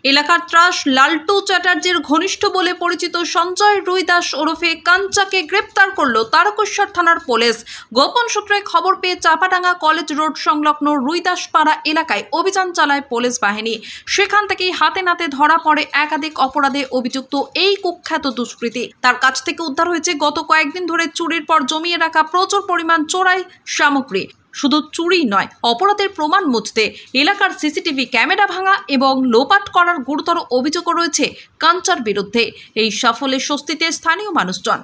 এলাকার ত্রাস লালটু চ্যাটার্জির ঘনিষ্ঠ বলে পরিচিত সঞ্জয় রুইদাস ওরফে কাঞ্চাকে গ্রেপ্তার করল তারকেশ্বর থানার পুলিশ। গোপন সূত্রে খবর পেয়ে চাপাডাঙ্গা কলেজ রোড সংলগ্ন রুইদাস পাড়া এলাকায় অভিযান চালায় পুলিশ বাহিনী। সেখান থেকেই হাতে নাতে ধরা পড়ে একাধিক অপরাধে অভিযুক্ত এই কুখ্যাত দুষ্কৃতী। তার কাছ থেকে উদ্ধার হয়েছে গত কয়েকদিন ধরে চুরির পর জমিয়ে রাখা প্রচুর পরিমাণ চোরাই সামগ্রী। শুধু চুরি নয়, অপরাধের প্রমাণ মুছতে এলাকার সিসিটিভি ক্যামেরা ভাঙা এবং লোপাট করার গুরুতর অভিযোগও রয়েছে কাঞ্চার বিরুদ্ধে। এই সাফল্যে স্বস্তিতে স্থানীয় মানুষজন।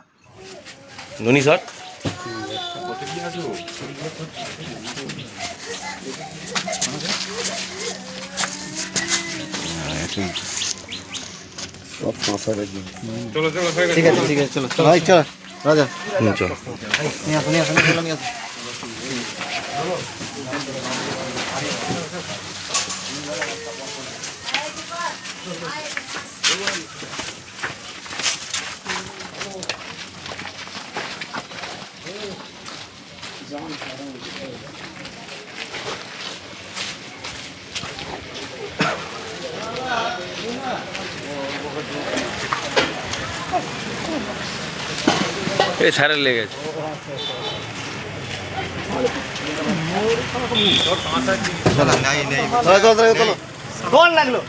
ঠিক আছে চলো রাজা নিয়ে আসো সারের লেগেছে লাগলো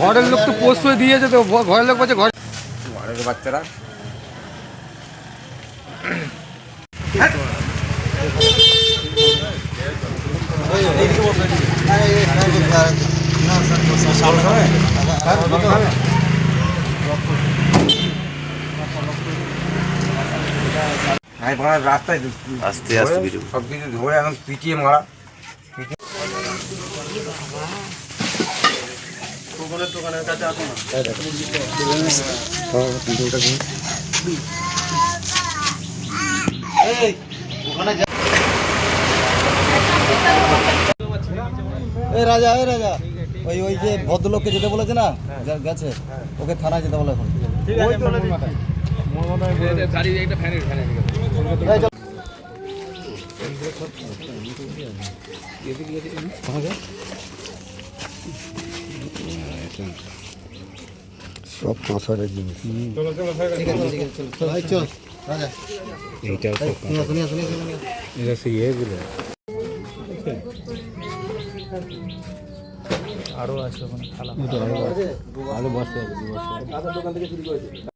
ঘরের লোক তো পোস্ট হয়ে দিয়েছে, তো ঘরের লোক বলছে ঘরের বাচ্চারা রাস্তায় আস্তে আস্তে সব কিছু ধরে এখন পিটিয়ে মারা। দোকানের কাছে আসো না। রাজা ওই যে ভদ্রলোককে যেতে বলেছে না, গেছে, ওকে থানায় যেতে বলে এখন। সব কাঁসারের জিনিস। চল রাজা, এইটা এটা সেই এগুলো আরো আছে ওখানে খালা, আরো বসে আছে।